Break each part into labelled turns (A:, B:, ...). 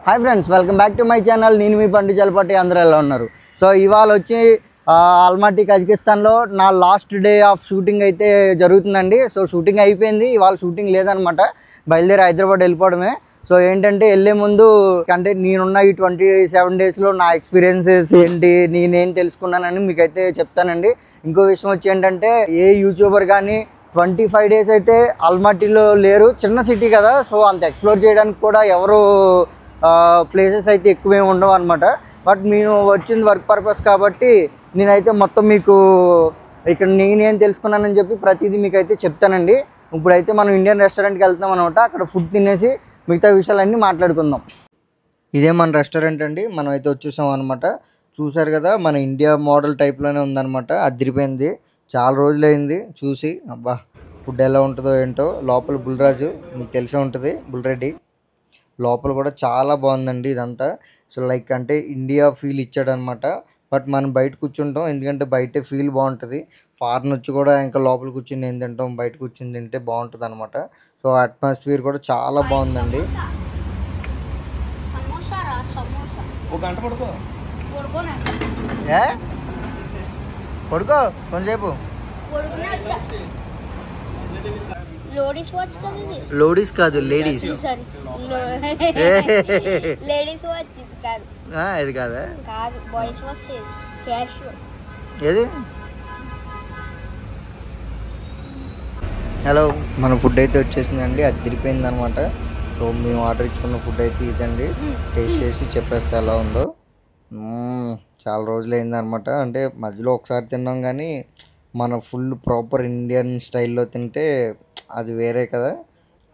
A: Hi friends, welcome back to my channel. నేను మీ పండు చలపటి. అందరూ ఎలా ఉన్నారు? సో ఇవాళ వచ్చి ఆల్మాటీ కజకిస్తాన్లో నా లాస్ట్ డే ఆఫ్ షూటింగ్ అయితే జరుగుతుందండి. సో షూటింగ్ అయిపోయింది, ఇవాళ షూటింగ్ లేదనమాట. బయలుదేరి హైదరాబాద్ వెళ్ళిపోవడమే. సో ఏంటంటే వెళ్ళే ముందు అంటే నేనున్న ఈ 27 డేస్లో నా ఎక్స్పీరియన్సెస్ ఏంటి, నేనేం తెలుసుకున్నానని మీకైతే చెప్తానండి. ఇంకో విషయం వచ్చి ఏంటంటే ఏ యూట్యూబర్ కానీ 25 డేస్ అయితే ఆల్మాటీలో లేరు. చిన్న సిటీ కదా, సో అంత ఎక్స్ప్లోర్ చేయడానికి కూడా ఎవరు ప్లేసెస్ అయితే ఎక్కువేమి ఉండవు అనమాట. బట్ నేను వచ్చింది వర్క్ పర్పస్ కాబట్టి నేనైతే మొత్తం మీకు ఇక్కడ నేనేం తెలుసుకున్నానని చెప్పి ప్రతిదీ మీకైతే చెప్తానండి. ఇప్పుడైతే మనం ఇండియన్ రెస్టారెంట్కి వెళ్తాం అనమాట. అక్కడ ఫుడ్ తినేసి మిగతా విషయాలన్నీ మాట్లాడుకుందాం. ఇదే మన రెస్టారెంట్ అండి. మనం అయితే వచ్చేసాం అనమాట. చూసారు కదా, మన ఇండియా మోడల్ టైప్లోనే ఉందన్నమాట. అదిరిపోయింది. చాలా రోజులైంది చూసి. అబ్బా, ఫుడ్ ఎలా ఉంటుందో ఏంటో. లోపల బుల్రాజు మీకు తెలిసే ఉంటుంది, బుల్రెడ్డి. లోపల కూడా చాలా బాగుందండి ఇదంతా. సో లైక్ అంటే ఇండియా ఫీల్ ఇచ్చాడనమాట. బట్ మనం బయట కూర్చుంటాం, ఎందుకంటే బయటే ఫీల్ బాగుంటుంది. ఫారెన్ వచ్చి కూడా ఇంకా లోపల కూర్చుని ఏం తింటాం, బయట కూర్చుని తింటే బాగుంటుంది అనమాట. సో అట్మాస్ఫియర్ కూడా చాలా బాగుందండి. పడుకో కొంచెంసేపు. లోడీస్ కాదు, లేడీస్. ఇది కాదా? ఏది? హలో, మన ఫుడ్ అయితే వచ్చేసిందండి. అది తిరిపోయింది అనమాట. సో మేము ఆర్డర్ ఇచ్చుకున్న ఫుడ్ అయితే ఇదండి. టేస్ట్ చేసి చెప్పేస్తే ఎలా ఉందో. చాలా రోజులైంది అనమాట. అంటే మధ్యలో ఒకసారి తిన్నాం, కానీ మన ఫుల్ ప్రాపర్ ఇండియన్ స్టైల్లో తింటే అది వేరే కదా.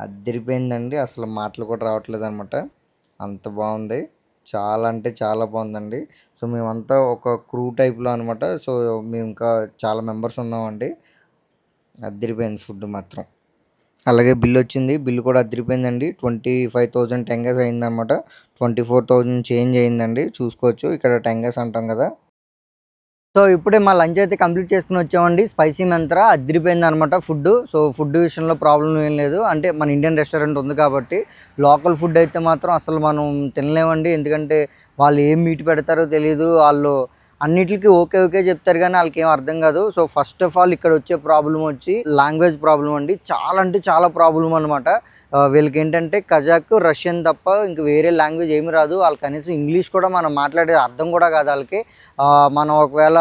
A: అది తిరిపోయిందండి. అసలు మాటలు కూడా రావట్లేదు అనమాట. అంత బాగుంది. చాలా అంటే చాలా బాగుందండి. సో మేమంతా ఒక క్రూ టైప్లో అనమాట. సో మేము ఇంకా చాలా మెంబర్స్ ఉన్నామండి. అదిరిపోయింది ఫుడ్ మాత్రం. అలాగే బిల్ వచ్చింది. బిల్ కూడా అదిరిపోయిందండి. 25,000 టెంగస్ అయిందనమాట. 24,000 చేంజ్ అయిందండి. చూసుకోవచ్చు, ఇక్కడ టెంగస్ అంటాం కదా. సో ఇప్పుడే మా లంచ్ అయితే కంప్లీట్ చేసుకుని వచ్చామండి. స్పైసీ మంత్రా అదిరిపోయింది అనమాట ఫుడ్. సో ఫుడ్ విషయంలో ప్రాబ్లం ఏం లేదు. అంటే మన ఇండియన్ రెస్టారెంట్ ఉంది కాబట్టి. లోకల్ ఫుడ్ అయితే మాత్రం అసలు మనం తినలేమండి. ఎందుకంటే వాళ్ళు ఏం మీట్ పెడతారో తెలియదు. వాళ్ళు అన్నిటికీ ఓకే ఓకే చెప్తారు, కానీ వాళ్ళకి ఏం అర్థం కాదు. సో ఫస్ట్ ఆఫ్ ఆల్ ఇక్కడ వచ్చే ప్రాబ్లం వచ్చి లాంగ్వేజ్ ప్రాబ్లం అండి. చాలా అంటే చాలా ప్రాబ్లం అనమాట. వీళ్ళకి ఏంటంటే కజాక్, రష్యన్ తప్ప ఇంక వేరే లాంగ్వేజ్ ఏమి రాదు. వాళ్ళు కనీసం ఇంగ్లీష్ కూడా మనం మాట్లాడేది అర్థం కూడా కాదు వాళ్ళకి. మనం ఒకవేళ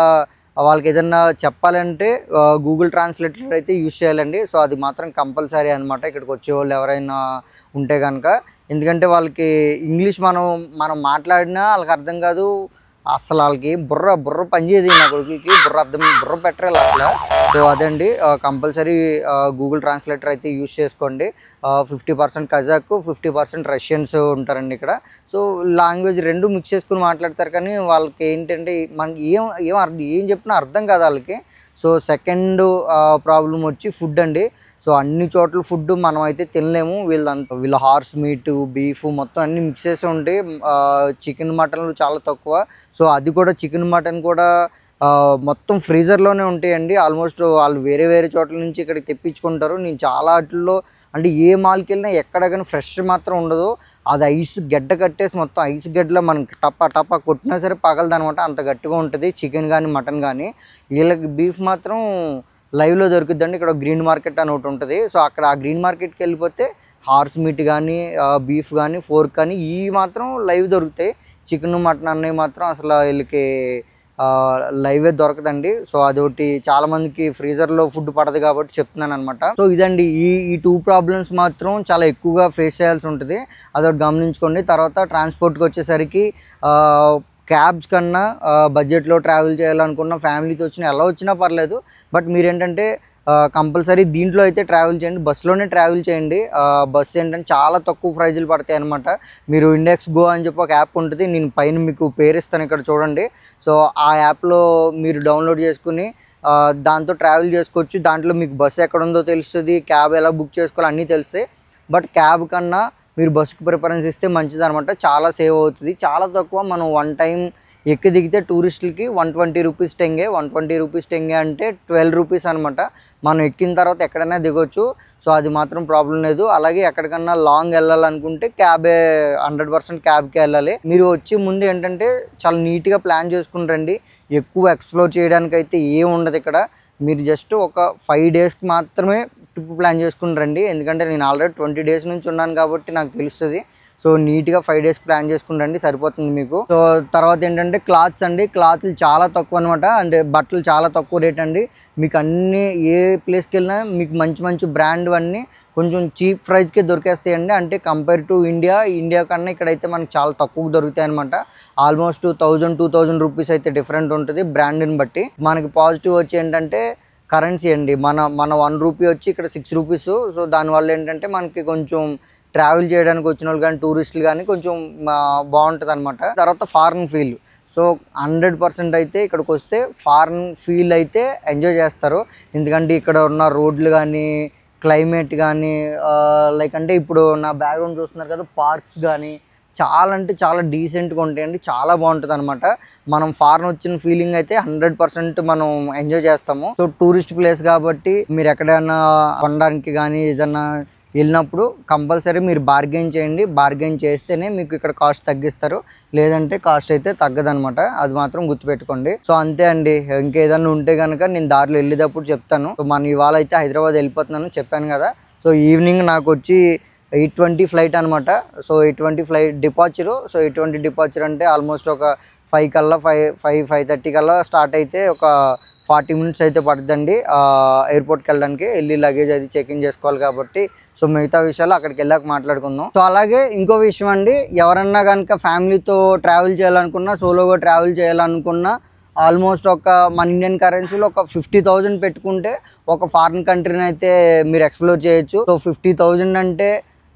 A: వాళ్ళకి ఏదన్నా చెప్పాలంటే గూగుల్ ట్రాన్స్లేటర్ అయితే యూజ్ చేయాలండి. సో అది మాత్రం కంపల్సరీ అనమాట ఇక్కడికి వచ్చేవాళ్ళు ఎవరైనా ఉంటే కనుక. ఎందుకంటే వాళ్ళకి ఇంగ్లీష్ మనం మాట్లాడినా వాళ్ళకి అర్థం కాదు. అసలు వాళ్ళకి బుర్ర పనిచేయదు. నా కొడుకులకి బుర్ర పెట్టాలి అసలు. సో అదండి, కంపల్సరీ గూగుల్ ట్రాన్స్లేటర్ అయితే యూజ్ చేసుకోండి. 50% కజాక్, 50% రష్యన్స్ ఉంటారండి ఇక్కడ. సో లాంగ్వేజ్ రెండు మిక్స్ చేసుకుని మాట్లాడతారు, కానీ వాళ్ళకి ఏంటంటే మనకి ఏం చెప్పినా అర్థం కాదు వాళ్ళకి. సో సెకండ్ ప్రాబ్లం వచ్చి ఫుడ్ అండి. సో అన్ని చోట్ల ఫుడ్ మనం అయితే తినలేము. వీళ్ళ హార్స్ మీట్, బీఫ్ మొత్తం అన్నీ మిక్స్ చేసి ఉంటాయి. చికెన్, మటన్లు చాలా తక్కువ. సో అది కూడా చికెన్, మటన్ కూడా మొత్తం ఫ్రీజర్లోనే ఉంటాయండి. ఆల్మోస్ట్ వాళ్ళు వేరే వేరే చోట్ల నుంచి ఇక్కడికి తెప్పించుకుంటారు. నేను చాలా వాటిల్లో అంటే ఏ మాల్కి వెళ్ళినా ఎక్కడ కానీ ఫ్రెష్ మాత్రం ఉండదు. అది ఐస్ గడ్డ కట్టేసి మొత్తం ఐస్ గడ్డలో మనకి టప్ప కొట్టినా సరే పగలదనమాట. అంత గట్టిగా ఉంటుంది చికెన్ కానీ మటన్ కానీ. వీళ్ళకి బీఫ్ మాత్రం లైవ్లో దొరుకుద్దండి. ఇక్కడ గ్రీన్ మార్కెట్ అని ఒకటి ఉంటుంది. సో అక్కడ ఆ గ్రీన్ మార్కెట్కి వెళ్ళిపోతే హార్స్ మీట్ కానీ, బీఫ్ కానీ, ఫోర్క్ కానీ ఇవి మాత్రం లైవ్ దొరుకుతాయి. చికెన్, మటన్ అన్నవి మాత్రం అసలు వీళ్ళకి లైవే దొరకదండి. సో అదొకటి చాలామందికి ఫ్రీజర్లో ఫుడ్ పడదు కాబట్టి చెప్తున్నాను అనమాట. సో ఇదండి, ఈ 2 ప్రాబ్లమ్స్ మాత్రం చాలా ఎక్కువగా ఫేస్ చేయాల్సి ఉంటుంది. అదొకటి గమనించుకోండి. తర్వాత ట్రాన్స్పోర్ట్కి వచ్చేసరికి క్యాబ్స్ కన్నా బడ్జెట్లో ట్రావెల్ చేయాలనుకున్న ఫ్యామిలీతో ఎలా వచ్చినా పర్లేదు. బట్ మీరేంటంటే కంపల్సరీ దీంట్లో అయితే ట్రావెల్ చేయండి. బస్సులోనే ట్రావెల్ చేయండి. బస్సు ఏంటంటే చాలా తక్కువ ప్రైజులు పడతాయి అనమాట. మీరు ఇండెక్స్ గో అని చెప్పి ఒక యాప్ ఉంటుంది. నేను పైన మీకు పేరు ఇస్తాను, ఇక్కడ చూడండి. సో ఆ యాప్లో మీరు డౌన్లోడ్ చేసుకుని దాంతో ట్రావెల్ చేసుకోవచ్చు. దాంట్లో మీకు బస్సు ఎక్కడ ఉందో తెలుస్తుంది, క్యాబ్ ఎలా బుక్ చేసుకోవాలో అన్నీ తెలుస్తాయి. బట్ క్యాబ్ కన్నా మీరు బస్సుకి ప్రిఫరెన్స్ ఇస్తే మంచిది అనమాట. చాలా సేవ్ అవుతుంది. చాలా తక్కువ మనం 1 టైం ఎక్కి దిగితే టూరిస్టులకి 120 రూపీస్ టెంగే. 120 రూపీస్ టెంగే అంటే 12 రూపీస్ అనమాట. మనం ఎక్కిన తర్వాత ఎక్కడైనా దిగొచ్చు. సో అది మాత్రం ప్రాబ్లం లేదు. అలాగే ఎక్కడికన్నా లాంగ్ వెళ్ళాలనుకుంటే క్యాబే, 100% క్యాబ్కే వెళ్ళాలి. మీరు వచ్చి ముందు ఏంటంటే చాలా నీట్గా ప్లాన్ చేసుకుని రండి. ఎక్కువ ఎక్స్ప్లోర్ చేయడానికి అయితే ఏం ఉండదు ఇక్కడ. మీరు జస్ట్ ఒక 5 డేస్కి మాత్రమే ట్రిప్ ప్లాన్ చేసుకుని రండి. ఎందుకంటే నేను ఆల్రెడీ 20 డేస్ నుంచి ఉన్నాను కాబట్టి నాకు తెలుస్తుంది. సో నీట్గా 5 డేస్ ప్లాన్ చేసుకుని రండి, సరిపోతుంది మీకు. సో తర్వాత ఏంటంటే క్లాత్స్ అండి. క్లాత్లు చాలా తక్కువ అనమాట. అంటే బట్టలు చాలా తక్కువ రేట్ అండి. మీకు అన్ని ఏ ప్లేస్కి వెళ్ళినా మీకు మంచి మంచి బ్రాండ్ అన్నీ కొంచెం చీప్ ప్రైస్కే దొరికేస్తాయండి. అంటే కంపేర్ టు ఇండియా కన్నా ఇక్కడైతే మనకు చాలా తక్కువ దొరుకుతాయి అనమాట. ఆల్మోస్ట్ 1000-2000 రూపీస్ అయితే డిఫరెంట్ ఉంటుంది బ్రాండ్ని బట్టి. మనకి పాజిటివ్ వచ్చి ఏంటంటే కరెన్సీ అండి. మన 1 రూపీ వచ్చి ఇక్కడ 6 రూపీస్. సో దానివల్ల ఏంటంటే మనకి కొంచెం ట్రావెల్ చేయడానికి వచ్చిన వాళ్ళు కానీ టూరిస్టులు కానీ కొంచెం బాగుంటుంది అనమాట. తర్వాత ఫారెన్ ఫీల్. సో 100% అయితే ఇక్కడికి వస్తే ఫారెన్ ఫీల్ అయితే ఎంజాయ్ చేస్తారు. ఎందుకంటే ఇక్కడ ఉన్న రోడ్లు కానీ క్లైమేట్ కానీ లైక్ అంటే ఇప్పుడు నా బ్యాక్గ్రౌండ్ చూస్తున్నారు కదా, పార్క్స్ కానీ చాలా అంటే చాలా డీసెంట్గా ఉంటాయండి. చాలా బాగుంటుంది అనమాట. మనం ఫారెన్ వచ్చిన ఫీలింగ్ అయితే 100% మనం ఎంజాయ్ చేస్తాము. సో టూరిస్ట్ ప్లేస్ కాబట్టి మీరు ఎక్కడైనా కొనడానికి కానీ ఏదన్నా వెళ్ళినప్పుడు కంపల్సరీ మీరు బార్గెన్ చేయండి. బార్గెన్ చేస్తేనే మీకు ఇక్కడ కాస్ట్ తగ్గిస్తారు, లేదంటే కాస్ట్ అయితే తగ్గదనమాట. అది మాత్రం గుర్తుపెట్టుకోండి. సో అంతే అండి. ఇంకేదన్నా ఉంటే కనుక నేను దారిలో వెళ్ళేటప్పుడు చెప్తాను. సో మనం ఇవాళ అయితే హైదరాబాద్ వెళ్ళిపోతున్నాను చెప్పాను కదా. సో ఈవినింగ్ నాకు వచ్చి 8:20 ఫ్లైట్ అనమాట. So 8:20 flight డిపార్చరు. సో 8:20 డిపార్చర్ అంటే ఆల్మోస్ట్ ఒక 5 కల్లా 5:30 కల్లా స్టార్ట్ అయితే ఒక 40 మినిట్స్ అయితే పడుతుందండి ఎయిర్పోర్ట్కి వెళ్ళడానికి. వెళ్ళి లగేజ్ అది చెక్-ఇన్ చేసుకోవాలి కాబట్టి. సో మిగతా విషయాలు అక్కడికి వెళ్ళాక మాట్లాడుకుందాం. సో అలాగే ఇంకో విషయం అండి, ఎవరన్నా కనుక ఫ్యామిలీతో ట్రావెల్ చేయాలనుకున్నా, సోలోగా ట్రావెల్ చేయాలనుకున్నా ఆల్మోస్ట్ మన ఇండియన్ కరెన్సీలో ఒక 50,000 పెట్టుకుంటే ఒక ఫారిన్ కంట్రీని అయితే మీరు ఎక్స్ప్లోర్ చేయొచ్చు. సో 50,000 అంటే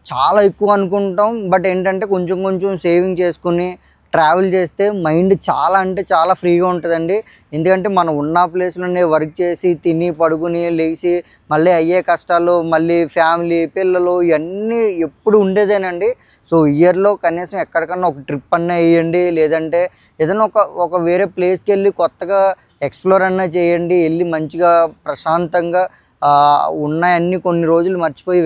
A: చాలా ఎక్కువ అనుకుంటాం. బట్ ఏంటంటే కొంచెం కొంచెం సేవింగ్ చేసుకుని ట్రావెల్ చేస్తే మైండ్ చాలా అంటే చాలా ఫ్రీగా ఉంటుందండి. ఎందుకంటే మనం ఉన్న ప్లేస్లోనే వర్క్ చేసి తిని పడుకుని లేచి మళ్ళీ అయ్యే కష్టాలు, మళ్ళీ ఫ్యామిలీ పిల్లలు ఇవన్నీ ఎప్పుడు ఉండేదేనండి. సో ఇయర్లో కనీసం ఎక్కడికన్నా ఒక ట్రిప్ అన్నా వేయండి, లేదంటే ఏదైనా ఒక వేరే ప్లేస్కి వెళ్ళి కొత్తగా ఎక్స్ప్లోర్ అన్నా చేయండి. వెళ్ళి మంచిగా ప్రశాంతంగా ఉన్నాయన్నీ కొన్ని రోజులు మర్చిపోయి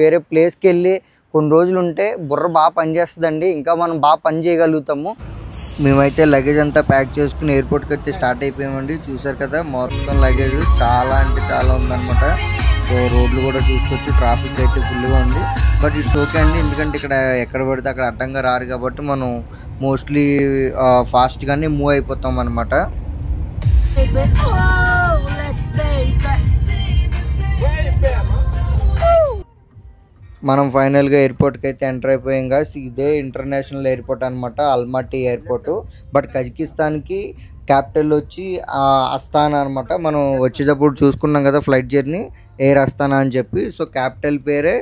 A: వేరే ప్లేస్కి వెళ్ళి కొన్ని రోజులు ఉంటే బుర్ర బాగా పనిచేస్తుందండి. ఇంకా మనం బాగా పని చేయగలుగుతాము. మేమైతే లగేజ్ అంతా ప్యాక్ చేసుకుని ఎయిర్పోర్ట్కి అయితే స్టార్ట్ అయిపోయామండి. చూసారు కదా మొత్తం లగేజ్ చాలా అంటే చాలా ఉందన్నమాట. సో రోడ్లు కూడా చూసుకోవచ్చు, ట్రాఫిక్ అయితే ఫుల్గా ఉంది. బట్ ఇట్స్ ఓకే అండి, ఎందుకంటే ఇక్కడ ఎక్కడ పడితే అక్కడ అడ్డంగా రారు కాబట్టి మనం మోస్ట్లీ ఫాస్ట్గానే మూవ్ అయిపోతాం అనమాట. మనం ఫైనల్గా ఎయిర్పోర్ట్కి అయితే ఎంటర్ అయిపోయాం గాయ్స్. ఇదే ఇంటర్నేషనల్ ఎయిర్పోర్ట్ అనమాట, అల్మాటీ ఎయిర్పోర్టు. బట్ కజకిస్తాన్కి క్యాపిటల్ వచ్చి అస్తానా అనమాట. మనం వచ్చేటప్పుడు చూసుకున్నాం కదా ఫ్లైట్ జర్నీ, ఎయిర్ అస్తానా అని చెప్పి. సో క్యాపిటల్ పేరే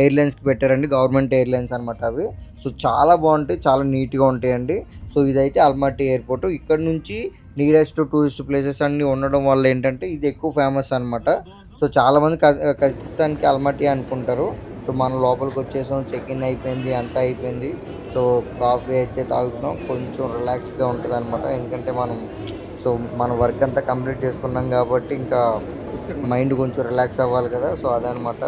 A: ఎయిర్లైన్స్కి పెట్టారండి, గవర్నమెంట్ ఎయిర్లైన్స్ అనమాట అవి. సో చాలా బాగుంటాయి, చాలా నీట్గా ఉంటాయండి. సో ఇదైతే అల్మాటీ ఎయిర్పోర్టు. ఇక్కడ నుంచి నియరెస్ట్ టూరిస్ట్ ప్లేసెస్ అన్నీ ఉండడం వల్ల ఏంటంటే ఇది ఎక్కువ ఫేమస్ అనమాట. సో చాలామంది కజకిస్తాన్కి అల్మాటీ అనుకుంటారు. సో మనం లోపలికి వచ్చేసాం, చెక్-ఇన్ అయిపోయింది, అంతా అయిపోయింది. సో కాఫీ అయితే తాగుతున్నాం, కొంచెం రిలాక్స్గా ఉంటుంది అనమాట. ఎందుకంటే మన వర్క్ అంతా కంప్లీట్ చేసుకున్నాం కాబట్టి ఇంకా మైండ్ కొంచెం రిలాక్స్ అవ్వాలి కదా. సో అదనమాట.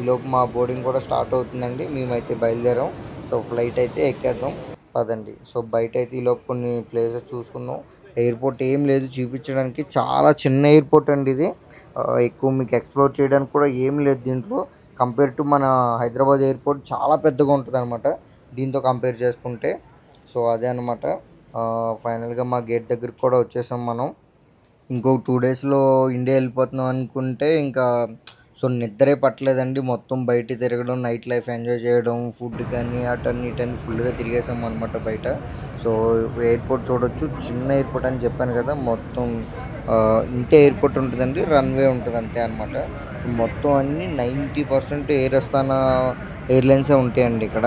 A: ఈలోపు మా బోర్డింగ్ కూడా స్టార్ట్ అవుతుందండి. మేమైతే బయలుదేరాం. సో ఫ్లైట్ అయితే ఎక్కేద్దాం పదండి. సో బయట అయితే ఈలోపు కొన్ని ప్లేసెస్ చూసుకున్నాం. ఎయిర్పోర్ట్ ఏం లేదు చూపించడానికి, చాలా చిన్న ఎయిర్పోర్ట్ అండి ఇది. ఎక్కువ మీకు ఎక్స్ప్లోర్ చేయడానికి కూడా ఏం లేదు దీంట్లో. కంపేర్ టు మన హైదరాబాద్ ఎయిర్పోర్ట్ చాలా పెద్దగా ఉంటుంది అనమాట దీంతో కంపేర్ చేసుకుంటే. సో అదే అనమాట. ఫైనల్గా మా గేట్ దగ్గరికి కూడా వచ్చేసాం మనం. ఇంకొక 2 డేస్లో ఇండియా వెళ్ళిపోతున్నాం అనుకుంటే ఇంకా సో నిద్రే పట్టలేదండి. మొత్తం బయట తిరగడం, నైట్ లైఫ్ ఎంజాయ్ చేయడం, ఫుడ్ కానీ అటన్ని ఇటన్ని ఫుల్గా తిరిగేసాం అనమాట బయట. సో ఎయిర్పోర్ట్ చూడొచ్చు, చిన్న ఎయిర్పోర్ట్ అని చెప్పాను కదా. మొత్తం ఇంతే ఎయిర్పోర్ట్ ఉంటుందండి, రన్వే ఉంటుంది అంతే అనమాట. మొత్తం అన్నీ 90% ఎయిర్ అస్తానా ఎయిర్లైన్సే ఉంటాయండి ఇక్కడ.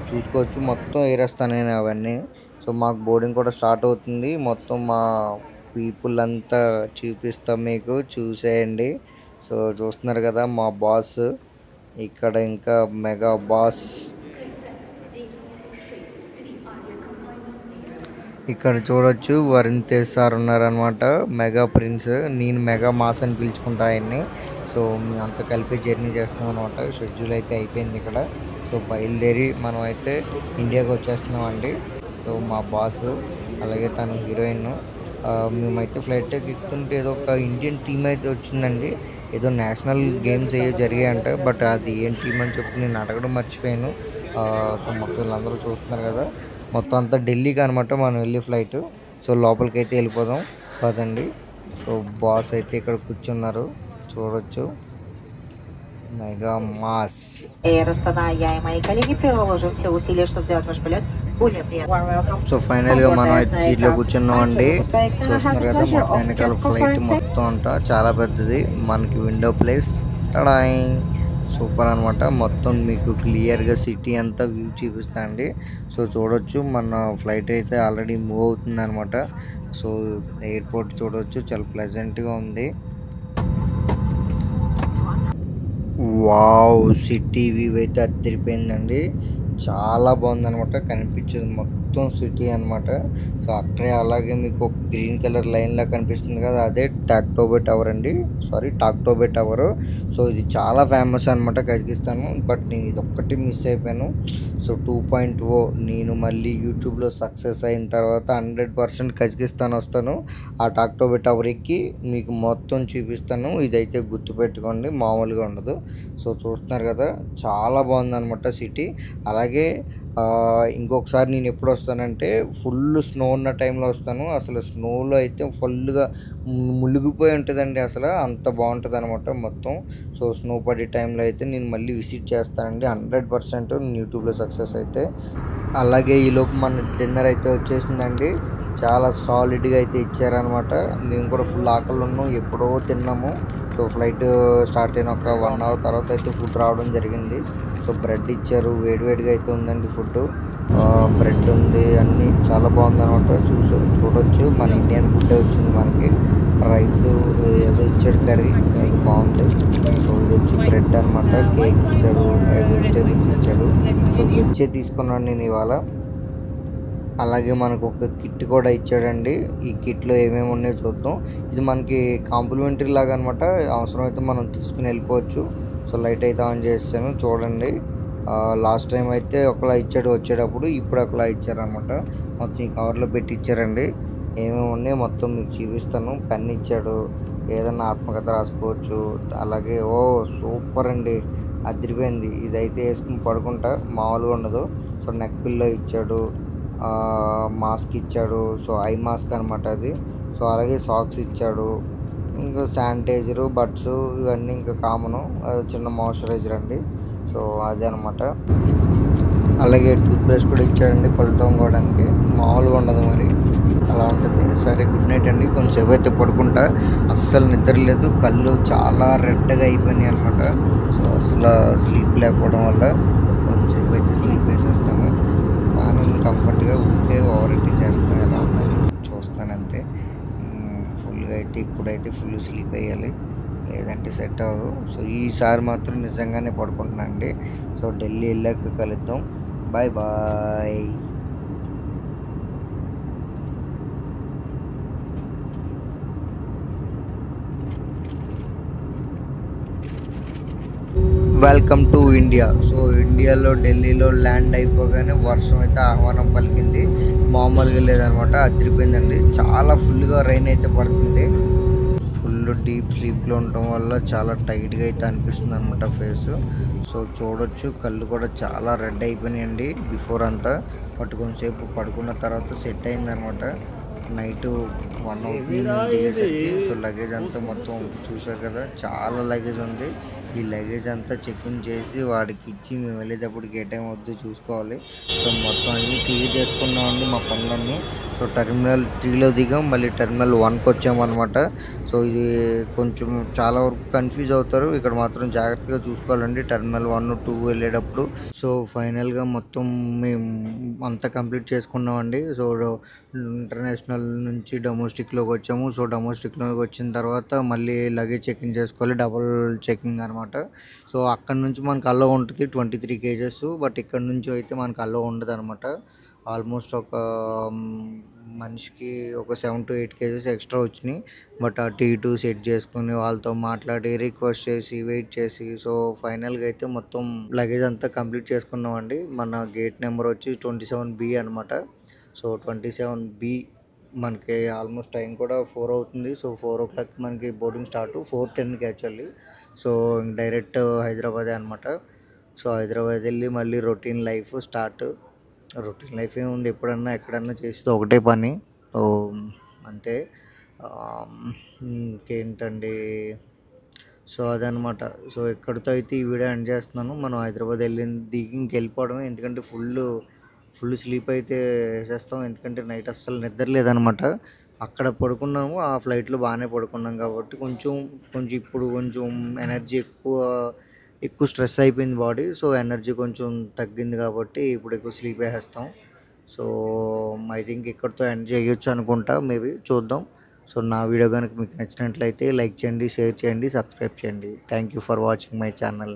A: చూసుకోవచ్చు మొత్తం ఎయిర్ అస్తానే అవన్నీ. సో మాకు బోర్డింగ్ కూడా స్టార్ట్ అవుతుంది. మొత్తం మా పీపుల్ అంతా చూపిస్తాం మీకు, చూసేయండి. సో చూస్తున్నారు కదా మా బాస్ ఇక్కడ, ఇంకా మెగా బాస్. ఇక్కడ చూడొచ్చు వరుణ్ తేజ్ సార్ ఉన్నారనమాట. మెగా ప్రిన్స్, నేను మెగా మాస్ అని పిలుచుకుంటా ఆయన్ని. సో మేము అంతా కలిపి జర్నీ చేస్తున్నాం అనమాట. షెడ్యూల్ అయితే అయిపోయింది ఇక్కడ. సో బయలుదేరి మనం అయితే ఇండియాకి వచ్చేస్తున్నాం అండి. సో మా బాస్ అలాగే తన హీరోయిన్ మేమైతే ఫ్లైట్ ఎక్కుతుంటే ఏదో ఒక ఇండియన్ టీం అయితే వచ్చిందండి. ఏదో నేషనల్ గేమ్స్ ఏవో జరిగాయంట. బట్ అది ఏం టీం అని చెప్పి నేను అడగడం మర్చిపోయాను. సో మొత్తం వీళ్ళందరూ చూస్తున్నారు కదా, మొత్తం అంతా ఢిల్లీకి అనమాట మనం వెళ్ళే ఫ్లైట్. సో లోపలికి అయితే వెళ్ళిపోదాం పదండి. సో బాస్ అయితే ఇక్కడ కూర్చున్నారు చూడొచ్చు. Mega mass. సో ఫైనల్గా మనం అయితే సీట్లో కూర్చున్నాం అండి. చూస్తున్నారు కదా మొత్తం వెనకాల ఫ్లైట్ మొత్తం అంతా చాలా పెద్దది. మనకి విండో ప్లేస్ టడాయ్ సూపర్ అనమాట. మొత్తం మీకు క్లియర్గా సిటీ అంతా వ్యూ చూపిస్తా అండి. సో చూడొచ్చు మన ఫ్లైట్ అయితే ఆల్రెడీ మూవ్ అవుతుంది అనమాట. సో ఎయిర్పోర్ట్ చూడొచ్చు, చాలా ప్లెజెంట్గా ఉంది. వావ్, సిటీ వ్యూ అయితే అదిరిపోయిందండి. చాలా బాగుందనమాట. కనిపించేది మొత్తం సిటీ అనమాట. సో అక్కడే అలాగే మీకు ఒక గ్రీన్ కలర్ లైన్లా కనిపిస్తుంది కదా, అదే టాక్టోబే టవర్ అండి. టాక్టోబే టవర్. సో ఇది చాలా ఫేమస్ అనమాట కజకిస్తాన్. బట్ నేను ఇది ఒక్కటి మిస్ అయిపోయాను. సో 2.0 నేను మళ్ళీ యూట్యూబ్లో సక్సెస్ అయిన తర్వాత 100% కజకిస్తాన్ వస్తాను. ఆ టాక్టోబే టవర్ ఎక్కి మీకు మొత్తం చూపిస్తాను. ఇదైతే గుర్తుపెట్టుకోండి, మామూలుగా ఉండదు. సో చూస్తున్నారు కదా, చాలా బాగుందన్నమాట సిటీ. అలాగే ఇంకొకసారి నేను ఎప్పుడు వస్తానంటే ఫుల్ స్నో ఉన్న టైంలో వస్తాను. అసలు స్నోలో అయితే ఫుల్గా మునిగిపోయి ఉంటుందండి. అసలు అంత బాగుంటుంది అనమాట మొత్తం. సో స్నో పడే టైంలో అయితే నేను మళ్ళీ విజిట్ చేస్తానండి 100% యూట్యూబ్లో సక్సెస్ అయితే. అలాగే ఈలోపు మన డిన్నర్ అయితే వచ్చేసిందండి. చాలా సాలిడ్గా అయితే ఇచ్చారనమాట. మేము కూడా ఫుల్ ఆకలి ఉన్నాం, ఎప్పుడో తిన్నాము. సో ఫ్లైట్ స్టార్ట్ అయిన ఒక 1 అవర్ తర్వాత అయితే ఫుడ్ రావడం జరిగింది. సో బ్రెడ్ ఇచ్చారు, వేడివేడిగా అయితే ఉందండి ఫుడ్. బ్రెడ్ ఉంది, అన్నీ చాలా బాగుందనమాట. చూడొచ్చు మన ఇండియన్ ఫుడ్ వచ్చింది మనకి. రైస్ ఏదో ఇచ్చాడు, కర్రీ అది బాగుంది. సో ఇది వచ్చి బ్రెడ్ అనమాట. కేక్ ఇచ్చాడు, వెజిటేబుల్స్ ఇచ్చాడు. సో వెజ్జే తీసుకున్నాను నేను ఇవాళ. అలాగే మనకు ఒక కిట్ కూడా ఇచ్చాడండి. ఈ కిట్లో ఏమేమి ఉన్నాయో చూద్దాం. ఇది మనకి కాంప్లిమెంటరీ లాగా అనమాట. అవసరమైతే మనం తీసుకుని వెళ్ళిపోవచ్చు. సో లైట్ అయితే ఆన్ చేస్తాను చూడండి. లాస్ట్ టైం అయితే ఒకలా ఇచ్చాడు వచ్చేటప్పుడు, ఇప్పుడు ఒకలా ఇచ్చారనమాట. మొత్తం ఈ కవర్లో పెట్టి ఇచ్చారండి. ఏమేమి ఉన్నాయో మొత్తం మీకు చూపిస్తాను. పెన్ ఇచ్చాడు, ఏదన్నా ఆత్మకథ రాసుకోవచ్చు. అలాగే సూపర్ అండి, అదిరిపోయింది. ఇదైతే వేసుకుని పడుకుంటా, మామూలుగా ఉండదు. సో నెక్ పిల్లో ఇచ్చాడు, మాస్క్ ఇచ్చాడు. సో ఐ మాస్క్ అనమాట అది. సో అలాగే సాక్స్ ఇచ్చాడు, ఇంకా శానిటైజరు, బడ్స్ ఇవన్నీ ఇంకా కామను. చిన్న మాయిశ్చరైజర్ అండి. సో అదే అనమాట. అలాగే టూత్ బ్రష్ కూడా ఇచ్చాడండి పళ్ళు తోముకోవడానికి. మామూలుగా ఉండదు మరి, అలా ఉంటుంది. సరే గుడ్ నైట్ అండి. కొంచెంసేపు అయితే పడుకుంటా, అస్సలు నిద్ర లేదు, కళ్ళు చాలా రెడ్గా అయిపోయినాయి అనమాట. సో అసలు స్లీప్ లేకపోవడం వల్ల కొంచెంసేపు అయితే స్లీప్ వేసేస్తాను. బాగానే కంఫర్ట్గా. ఊరికే ఓవర్ ఎడిటింగ్ చేస్తాను, ఎలా ఉందని చూస్తాను అంతే. ఫుల్గా అయితే ఇప్పుడైతే ఫుల్ స్లీప్ వేయాలి, లేదంటే సెట్ అవ్వదు. సో ఈసారి మాత్రం నిజంగానే పడుకుంటున్నాను అండి. సో ఢిల్లీ వెళ్ళాక కలుద్దాం. Bye bye. Welcome to India. So ఇండియాలో ఢిల్లీలో ల్యాండ్ అయిపోగానే వర్షం అయితే ఆహ్వానం పలికింది. మామూలుగా లేదనమాట, అదిరిపోయిందండి. చాలా ఫుల్గా రైన్ అయితే పడుతుంది. ఫుల్ డీప్ స్లీప్లో ఉండటం వల్ల చాలా టైట్గా అయితే అనిపిస్తుంది అనమాట ఫేస్. సో చూడొచ్చు, కళ్ళు కూడా చాలా రెడ్ అయిపోయినాయండి బిఫోర్ అంతా. బట్ కొంచెంసేపు పడుకున్న తర్వాత సెట్ అయిందనమాట. నైట్ 1 అవుతుంది దిగేసరికి. సో లగేజ్ అంతా మొత్తం చూసారు కదా, చాలా లగేజ్ ఉంది. ఈ లగేజ్ అంతా చెక్ఇన్ చేసి వాడికి ఇచ్చి మేము వెళ్ళేటప్పటికి ఏ టైం వద్దు చూసుకోవాలి. సో మొత్తం అన్నీ క్లియర్ చేసుకున్నామండి మా పనులన్నీ. సో టెర్మినల్ 3లో దిగాం, మళ్ళీ టెర్మినల్ 1కి వచ్చామన్నమాట. సో ఇది కొంచెం చాలా వరకు కన్ఫ్యూజ్ అవుతారు, ఇక్కడ మాత్రం జాగ్రత్తగా చూసుకోవాలండి టెర్మినల్ 1, 2 వెళ్ళేటప్పుడు. సో ఫైనల్గా మొత్తం మేము అంతా కంప్లీట్ చేసుకున్నామండి. సో ఇంటర్నేషనల్ నుంచి డొమెస్టిక్లోకి వచ్చాము. సో డొమెస్టిక్లోకి వచ్చిన తర్వాత మళ్ళీ లగేజ్ చెకింగ్ చేసుకోవాలి, డబుల్ చెకింగ్ అనమాట. సో అక్కడ నుంచి మనకు అలో ఉంటుంది 23 కేజెస్, బట్ ఇక్కడ నుంచి అయితే మనకు అలో ఉండదు అనమాట. ఆల్మోస్ట్ ఒక మనిషికి ఒక 7 to 8 కేజెస్ ఎక్స్ట్రా వచ్చినాయి. బట్ అటు ఇటు సెట్ చేసుకుని వాళ్ళతో మాట్లాడి రిక్వెస్ట్ చేసి వెయిట్ చేసి సో ఫైనల్గా అయితే మొత్తం లగేజ్ అంతా కంప్లీట్ చేసుకున్నామండి. మన గేట్ నెంబర్ వచ్చి 27B అనమాట. సో 27B మనకి ఆల్మోస్ట్ టైం కూడా 4 అవుతుంది. సో 4 o'clock మనకి బోర్డింగ్ స్టార్ట్, 4:10కి యాక్చువల్లీ. సో డైరెక్ట్ హైదరాబాదే అనమాట. సో హైదరాబాద్ వెళ్ళి మళ్ళీ routine life start. Routine life ఏముంది, ఎప్పుడన్నా ఎక్కడన్నా చేసేది ఒకటే పని. సో అంతే. ఇంకేంటండి, సో అదనమాట. సో ఎక్కడితో అయితే ఈ వీడియో ఎండ్ చేస్తున్నాను. మనం హైదరాబాద్ దిగి ఇంకెళ్ళిపోవడమే, ఎందుకంటే ఫుల్ స్లీప్ అయితే వేసేస్తాం. ఎందుకంటే నైట్ అస్సలు నిద్ర లేదనమాట. అక్కడ పడుకున్నాము, ఆ ఫ్లైట్లో బాగానే పడుకున్నాం కాబట్టి కొంచెం ఇప్పుడు కొంచెం ఎనర్జీ ఎక్కువ స్ట్రెస్ అయిపోయింది బాడీ. సో ఎనర్జీ కొంచెం తగ్గింది కాబట్టి ఇప్పుడు ఎక్కువ స్లీప్ వేసేస్తాం. సో ఐ థింక్ ఇక్కడితో ఎండ్ చేయొచ్చు అనుకుంటా, మేబీ చూద్దాం. సో నా వీడియో కనుక మీకు నచ్చినట్లయితే లైక్ చేయండి, షేర్ చేయండి, సబ్స్క్రైబ్ చేయండి. Thank you for watching my channel.